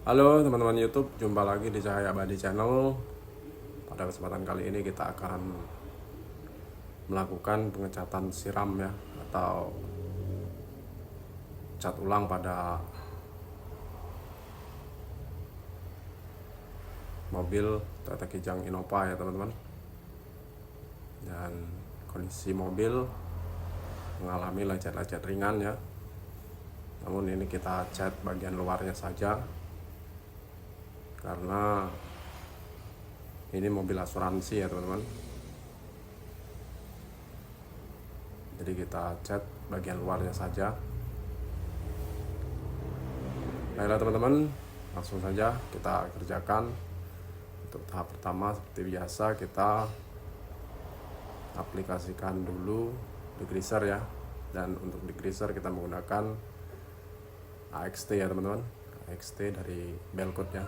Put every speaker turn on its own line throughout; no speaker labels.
Halo teman-teman YouTube, jumpa lagi di Cahaya Abadi Channel. Pada kesempatan kali ini kita akan melakukan pengecatan siram ya, atau cat ulang pada mobil Toyota Kijang Innova ya teman-teman. Dan kondisi mobil mengalami lecet-lecet ringan ya. Namun ini kita cat bagian luarnya saja, karena ini mobil asuransi ya teman-teman. Jadi kita cat bagian luarnya saja. Baiklah teman-teman, langsung saja kita kerjakan. Untuk tahap pertama seperti biasa kita aplikasikan dulu degreaser ya. Dan untuk degreaser kita menggunakan AXT ya teman-teman, AXT dari Belcoat ya.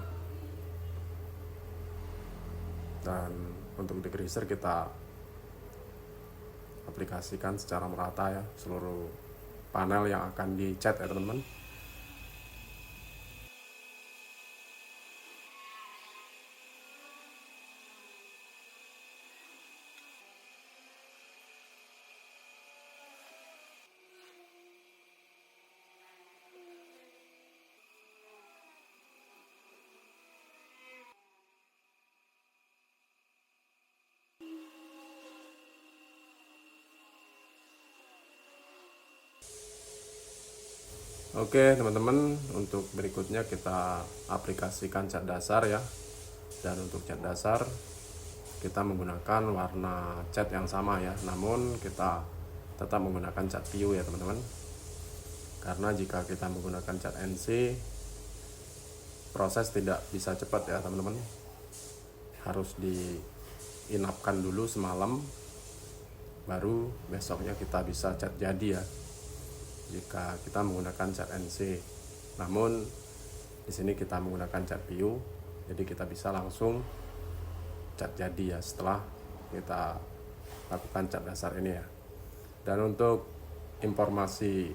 Dan untuk degreaser kita aplikasikan secara merata ya, seluruh panel yang akan dicat ya teman-teman. Oke teman-teman, untuk berikutnya kita aplikasikan cat dasar ya. Dan untuk cat dasar kita menggunakan warna cat yang sama ya, namun kita tetap menggunakan cat PU ya teman-teman. Karena jika kita menggunakan cat NC, proses tidak bisa cepat ya teman-teman. Harus diinapkan dulu semalam, baru besoknya kita bisa cat jadi ya, jika kita menggunakan cat NC. Namun di sini kita menggunakan cat PU, jadi kita bisa langsung cat jadi ya setelah kita lakukan cat dasar ini ya. Dan untuk informasi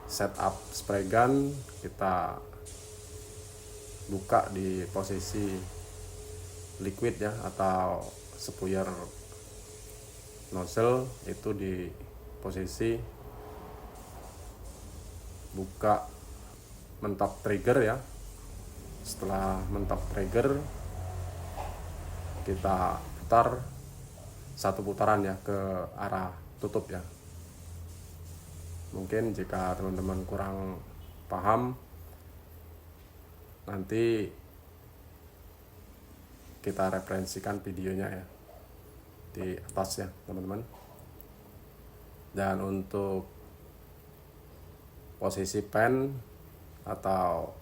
setup spray gun, kita buka di posisi liquid ya, atau spuyer nozzle itu di posisi buka mentok trigger ya. Setelah mentok trigger kita putar satu putaran ya ke arah tutup ya. Mungkin jika teman-teman kurang paham, nanti kita referensikan videonya ya di atas ya teman-teman. Dan untuk posisi pen atau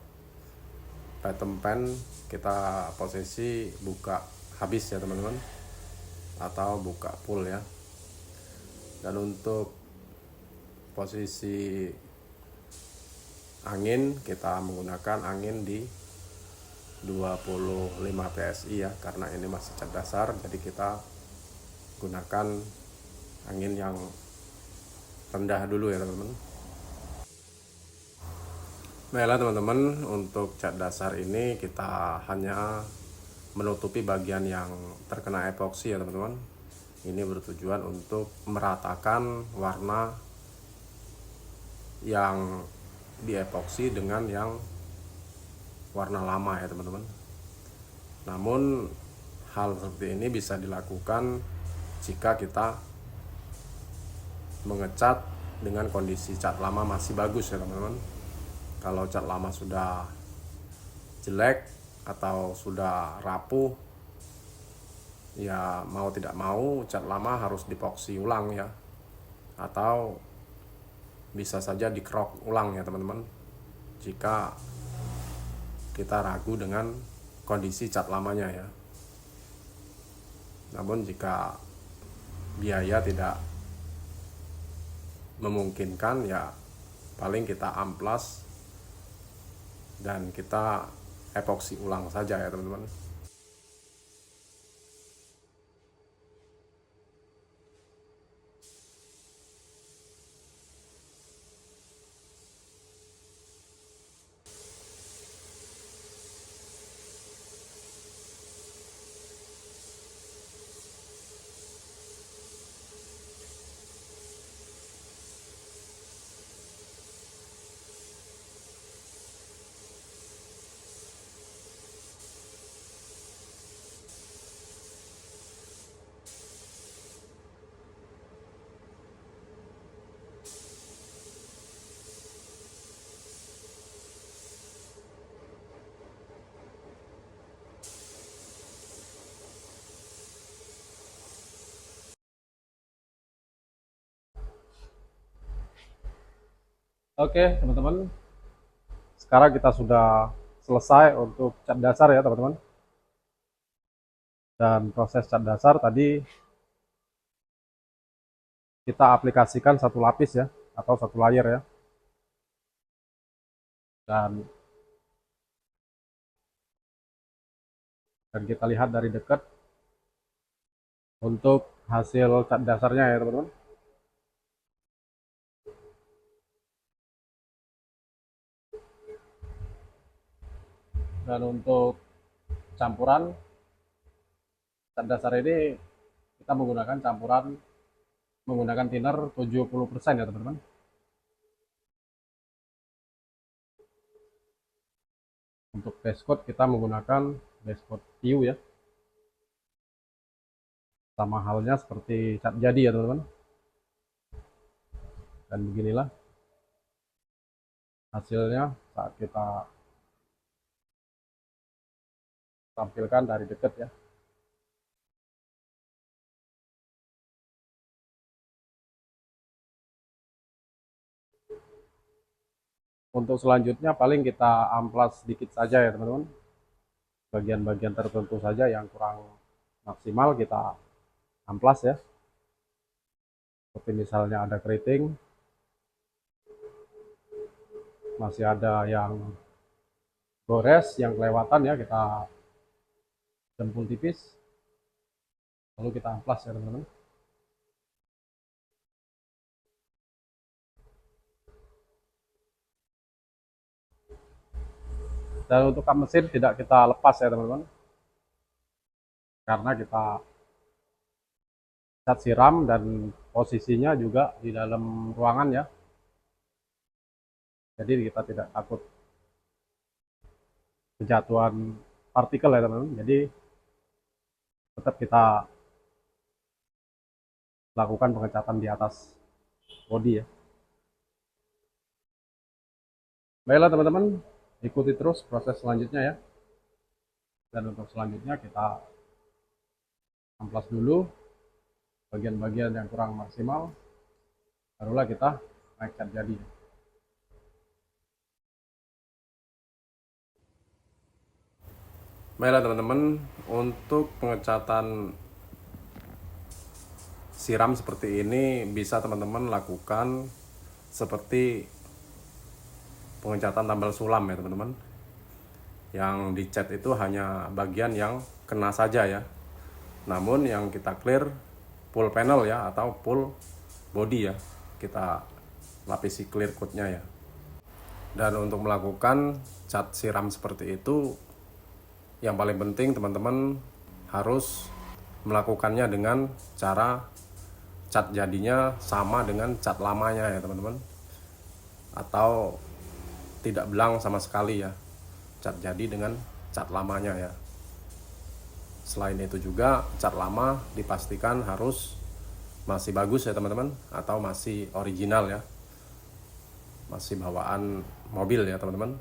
bottom pen kita posisi buka habis ya teman-teman, atau buka full ya. Dan untuk posisi angin kita menggunakan angin di 25 PSI ya, karena ini masih cat dasar, jadi kita gunakan angin yang rendah dulu ya teman-teman. Baiklah teman-teman, untuk cat dasar ini kita hanya menutupi bagian yang terkena epoksi ya teman-teman. Ini bertujuan untuk meratakan warna yang di epoksi dengan yang warna lama ya teman-teman. Namun hal seperti ini bisa dilakukan jika kita mengecat dengan kondisi cat lama masih bagus ya teman-teman. Kalau cat lama sudah jelek atau sudah rapuh, ya mau tidak mau cat lama harus dipoksi ulang ya, atau bisa saja dikrok ulang ya teman-teman, jika kita ragu dengan kondisi cat lamanya ya. Namun jika biaya tidak memungkinkan, ya paling kita amplas dan kita epoksi ulang saja ya teman-teman.
Oke teman-teman, sekarang kita sudah selesai untuk cat dasar ya teman-teman. Dan proses cat dasar tadi kita aplikasikan satu lapis ya, atau satu layer ya. Dan kita lihat dari dekat untuk hasil cat dasarnya ya teman-teman. Dan untuk campuran cat dasar ini kita menggunakan campuran menggunakan thinner 70% ya teman-teman. Untuk base coat kita menggunakan base coat PU ya. Sama halnya seperti cat jadi ya teman-teman. Dan beginilah hasilnya saat kita tampilkan dari dekat ya. Untuk selanjutnya paling kita amplas sedikit saja ya teman-teman. Bagian-bagian tertentu saja yang kurang maksimal kita amplas ya. Seperti misalnya ada keriting, masih ada yang gores, yang kelewatan ya, kita jempol tipis, lalu kita amplas ya teman-teman. Dan untuk kap mesin tidak kita lepas ya teman-teman, karena kita cat siram dan posisinya juga di dalam ruangan ya. Jadi kita tidak takut kejatuhan partikel ya teman-teman. Jadi tetap kita lakukan pengecatan di atas bodi ya. Baiklah teman-teman, ikuti terus proses selanjutnya ya. Dan untuk selanjutnya kita amplas dulu bagian-bagian yang kurang maksimal, barulah kita naik cat jadi.
Baiklah teman-teman, untuk pengecatan siram seperti ini bisa teman-teman lakukan seperti pengecatan tambal sulam ya teman-teman. Yang dicat itu hanya bagian yang kena saja ya. Namun yang kita clear full panel ya, atau full body ya, kita lapisi clear coatnya ya. Dan untuk melakukan cat siram seperti itu, yang paling penting teman-teman harus melakukannya dengan cara cat jadinya sama dengan cat lamanya ya teman-teman, atau tidak belang sama sekali ya, cat jadi dengan cat lamanya ya. Selain itu juga cat lama dipastikan harus masih bagus ya teman-teman, atau masih original ya, masih bawaan mobil ya teman-teman.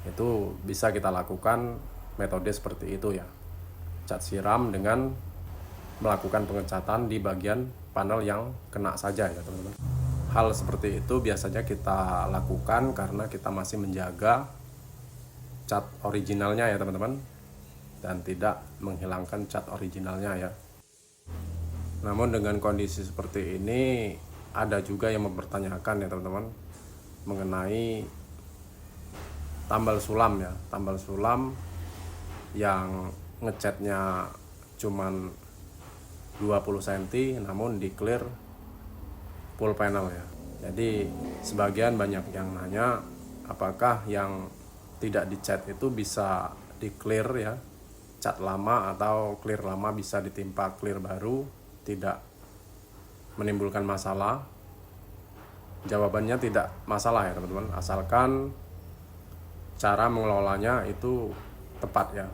Itu bisa kita lakukan metode seperti itu ya, cat siram dengan melakukan pengecatan di bagian panel yang kena saja ya teman-teman. Hal seperti itu biasanya kita lakukan karena kita masih menjaga cat originalnya ya teman-teman, dan tidak menghilangkan cat originalnya ya. Namun dengan kondisi seperti ini ada juga yang mempertanyakan ya teman-teman mengenai tambal sulam ya, tambal sulam yang ngecatnya cuman 20 cm namun di clear full panel ya. Jadi sebagian banyak yang nanya apakah yang tidak dicat itu bisa di clear ya, cat lama atau clear lama bisa ditimpa clear baru, tidak menimbulkan masalah. Jawabannya tidak masalah ya teman-teman, asalkan cara mengelolanya itu tepat ya.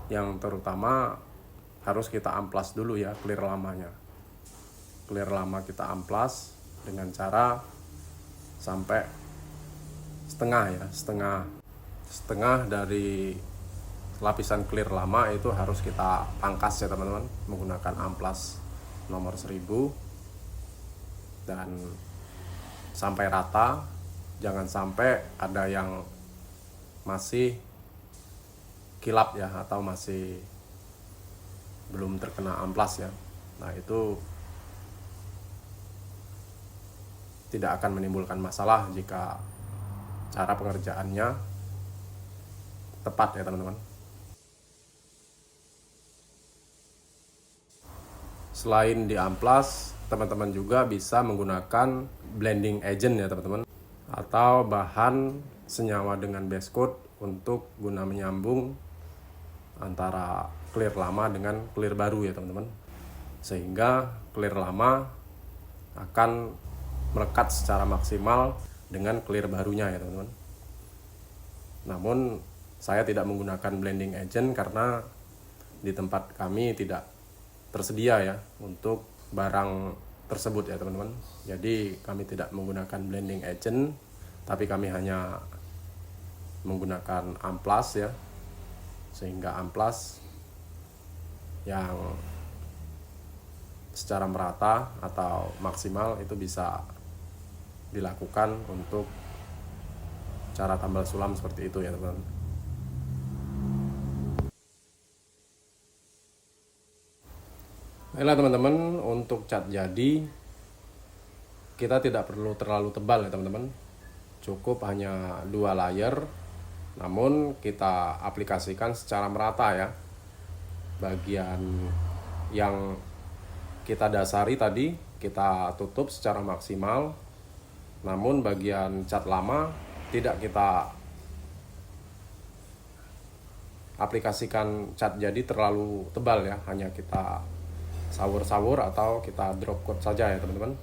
Yang terutama harus kita amplas dulu ya clear lamanya. Clear lama kita amplas dengan cara sampai setengah ya, setengah dari lapisan clear lama itu harus kita pangkas ya teman-teman menggunakan amplas nomor 1000 dan sampai rata jangan sampai ada yang masih kilap ya, atau masih belum terkena amplas ya. Nah, itu tidak akan menimbulkan masalah jika cara pengerjaannya tepat ya teman-teman. Selain di amplas, teman-teman juga bisa menggunakan blending agent ya teman-teman, atau bahan senyawa dengan base coat untuk guna menyambung antara clear lama dengan clear baru ya teman-teman, sehingga clear lama akan melekat secara maksimal dengan clear barunya ya teman-teman. Namun saya tidak menggunakan blending agent karena di tempat kami tidak tersedia ya untuk barang tersebut ya teman-teman. Jadi kami tidak menggunakan blending agent, tapi kami hanya menggunakan amplas ya, sehingga amplas yang secara merata atau maksimal itu bisa dilakukan untuk cara tambal sulam seperti itu ya teman-teman. Baiklah teman-teman, untuk cat jadi kita tidak perlu terlalu tebal ya teman-teman, cukup hanya 2 layer, namun kita aplikasikan secara merata ya. Bagian yang kita dasari tadi kita tutup secara maksimal, namun bagian cat lama tidak kita aplikasikan cat jadi terlalu tebal ya, hanya kita sawur-sawur atau kita drop coat saja ya teman-teman.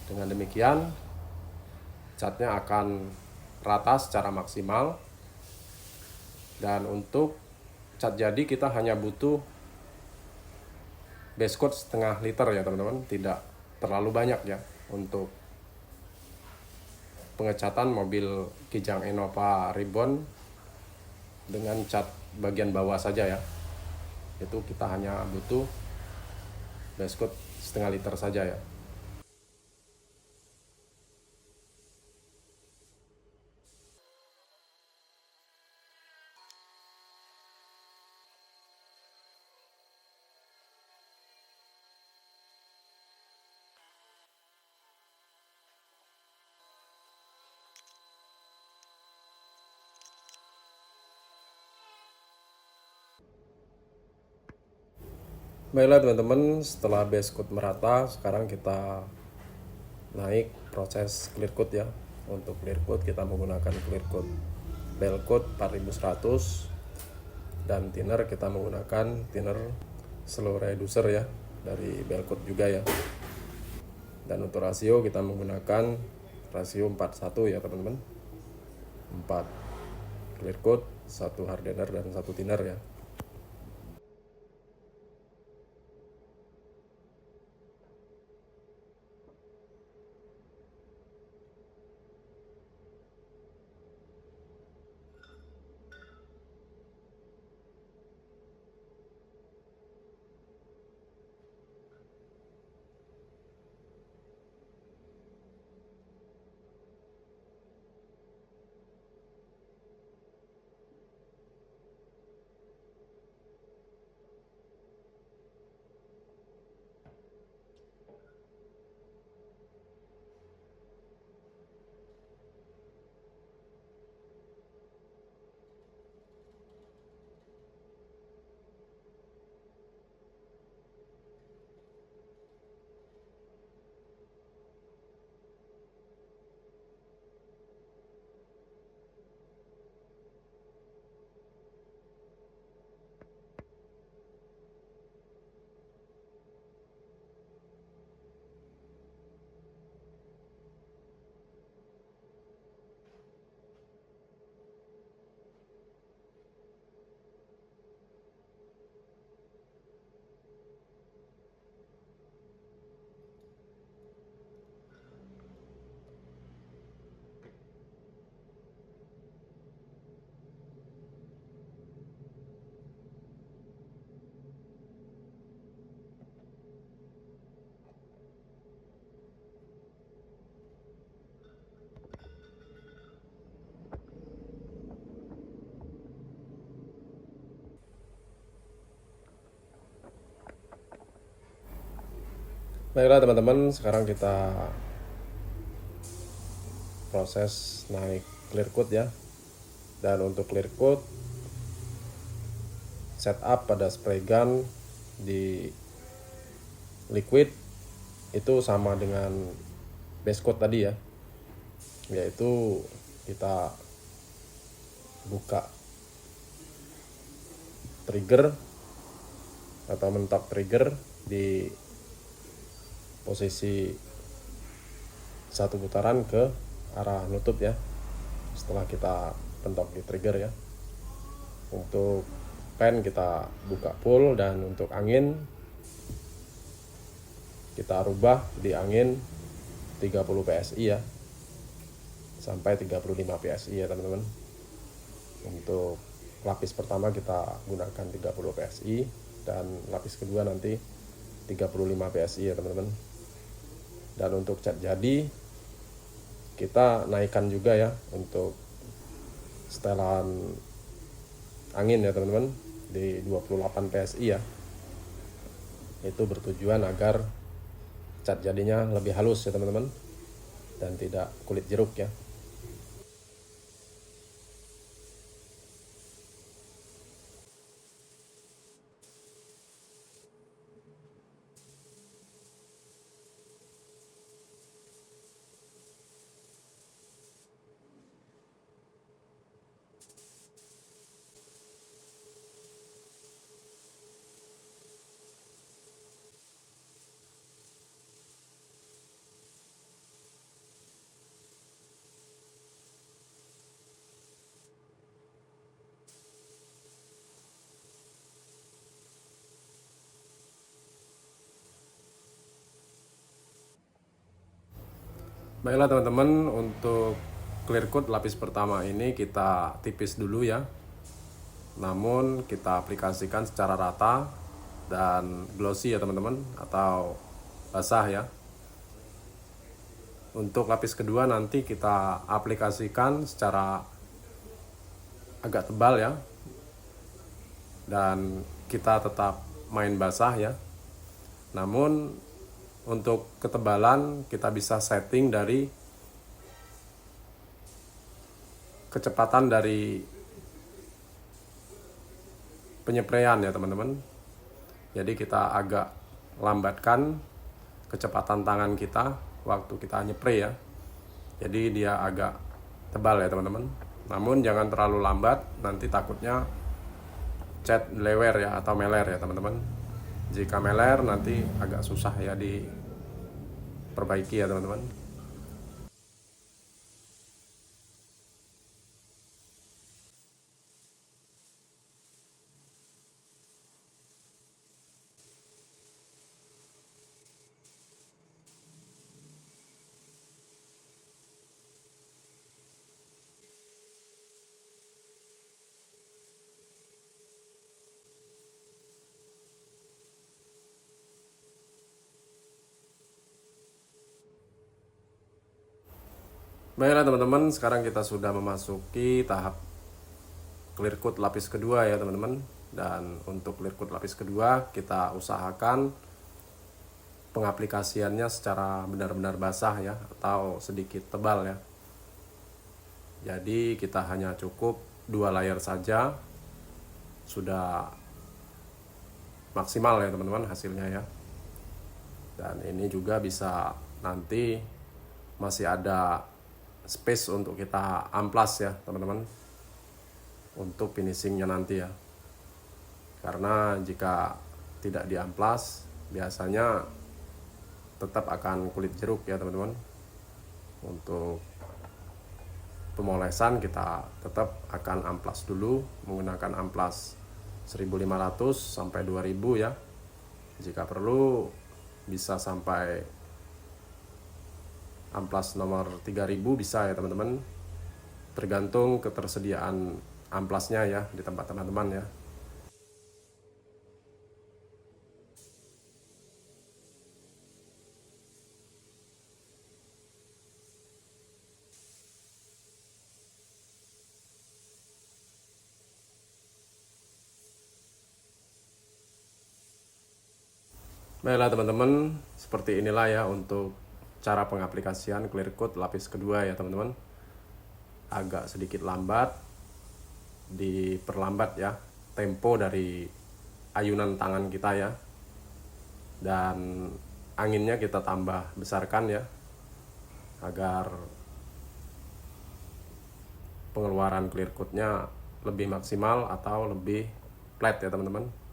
Dengan demikian catnya akan rata secara maksimal, dan untuk cat jadi kita hanya butuh base coat setengah liter ya teman-teman, tidak terlalu banyak ya untuk pengecatan mobil Kijang Innova Reborn dengan cat bagian bawah saja ya. Itu kita hanya butuh base coat setengah liter saja ya. Baiklah teman-teman, setelah base coat merata, sekarang kita naik proses clear coat ya. Untuk clear coat kita menggunakan clear coat bell coat 4100, dan thinner kita menggunakan thinner slow reducer ya, dari bell coat juga ya. Dan untuk rasio kita menggunakan rasio 41 ya teman-teman, 4 clear coat, 1 hardener dan 1 thinner ya. Baiklah teman-teman, sekarang kita proses naik clear coat ya. Dan untuk clear coat, setup pada spray gun di liquid itu sama dengan base coat tadi ya, yaitu kita buka trigger atau mentok trigger di posisi satu putaran ke arah nutup ya, setelah kita pentok di trigger ya. Untuk pen kita buka full, dan untuk angin kita rubah di angin 30 PSI ya, sampai 35 PSI ya teman-teman. Untuk lapis pertama kita gunakan 30 PSI, dan lapis kedua nanti 35 PSI ya teman-teman. Dan untuk cat jadi kita naikkan juga ya untuk setelan angin ya teman-teman di 28 PSI ya. Itu bertujuan agar cat jadinya lebih halus ya teman-teman, dan tidak kulit jeruk ya. Baiklah teman-teman, untuk clear coat lapis pertama ini kita tipis dulu ya, namun kita aplikasikan secara rata dan glossy ya teman-teman, atau basah ya. Untuk lapis kedua nanti kita aplikasikan secara agak tebal ya, dan kita tetap main basah ya. Namun untuk ketebalan kita bisa setting dari kecepatan dari penyepraian ya teman-teman. Jadi kita agak lambatkan kecepatan tangan kita waktu kita nyepray ya. Jadi dia agak tebal ya teman-teman. Namun jangan terlalu lambat, nanti takutnya cat lewer ya, atau meler ya teman-teman. Jika meler nanti agak susah ya diperbaiki ya teman-teman. Baiklah teman-teman, sekarang kita sudah memasuki tahap clear coat lapis kedua ya teman-teman. Dan untuk clear coat lapis kedua kita usahakan pengaplikasiannya secara benar-benar basah ya, atau sedikit tebal ya. Jadi kita hanya cukup 2 layer saja sudah maksimal ya teman-teman hasilnya ya. Dan ini juga bisa nanti masih ada space untuk kita amplas ya teman-teman, untuk finishingnya nanti ya. Karena jika tidak diamplas biasanya tetap akan kulit jeruk ya teman-teman. Untuk pemolesan kita tetap akan amplas dulu menggunakan amplas 1500 sampai 2000 ya. Jika perlu bisa sampai amplas nomor 3000 bisa ya teman-teman, tergantung ketersediaan amplasnya ya di tempat teman-teman ya. Baiklah teman-teman, seperti inilah ya untuk cara pengaplikasian clear coat lapis kedua ya teman-teman. Agak sedikit lambat, diperlambat ya tempo dari ayunan tangan kita ya. Dan anginnya kita tambah besarkan ya, agar pengeluaran clear coatnya lebih maksimal atau lebih flat ya teman-teman.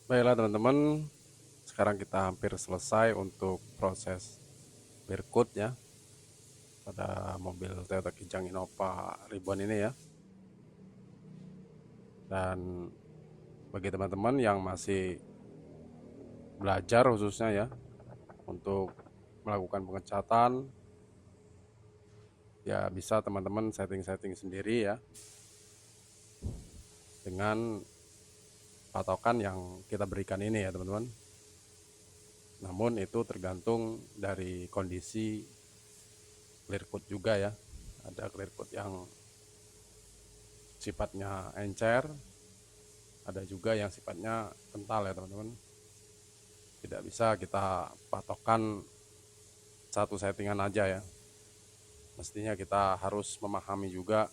Baiklah teman-teman, sekarang kita hampir selesai untuk proses clear coat ya pada mobil Toyota Kijang Innova Ribbon ini ya. Dan bagi teman-teman yang masih belajar khususnya ya untuk melakukan pengecatan, ya bisa teman-teman setting-setting sendiri ya dengan patokan yang kita berikan ini ya teman-teman. Namun itu tergantung dari kondisi clear coat juga ya. Ada clear coat yang sifatnya encer, ada juga yang sifatnya kental ya teman-teman. Tidak bisa kita patokan satu settingan aja ya. Mestinya kita harus memahami juga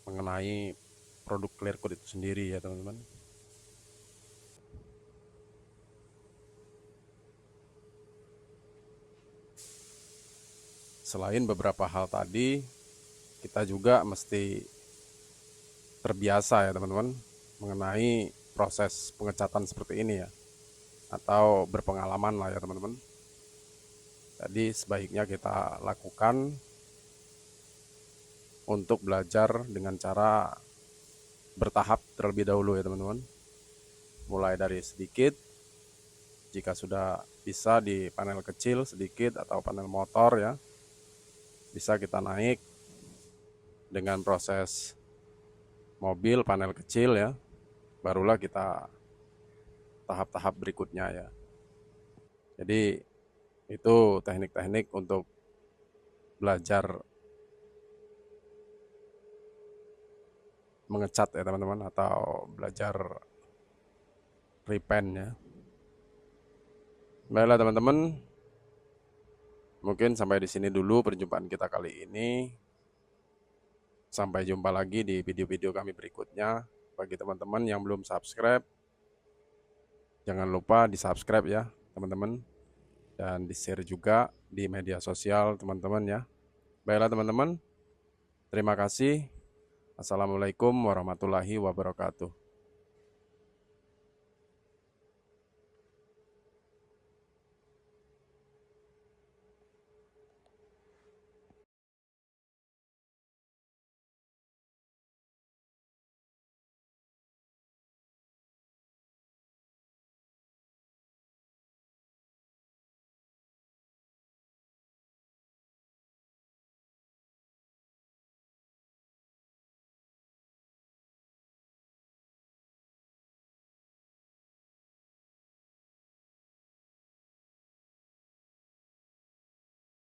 mengenai produk clear coat itu sendiri ya teman-teman. selain beberapa hal tadi, kita juga mesti terbiasa ya teman-teman mengenai proses pengecatan seperti ini ya, atau berpengalaman lah ya teman-teman. Jadi sebaiknya kita lakukan untuk belajar dengan cara bertahap terlebih dahulu ya teman-teman. Mulai dari sedikit, jika sudah bisa di panel kecil sedikit atau panel motor ya, bisa kita naik dengan proses mobil panel kecil ya, barulah kita tahap-tahap berikutnya ya. Jadi itu teknik-teknik untuk belajar mengecat ya teman-teman, atau belajar repaint ya. Baiklah teman-teman, mungkin sampai di sini dulu perjumpaan kita kali ini. Sampai jumpa lagi di video-video kami berikutnya. Bagi teman-teman yang belum subscribe, jangan lupa di subscribe ya teman-teman, dan di share juga di media sosial teman-teman ya. Baiklah teman-teman, terima kasih. Assalamualaikum warahmatullahi wabarakatuh.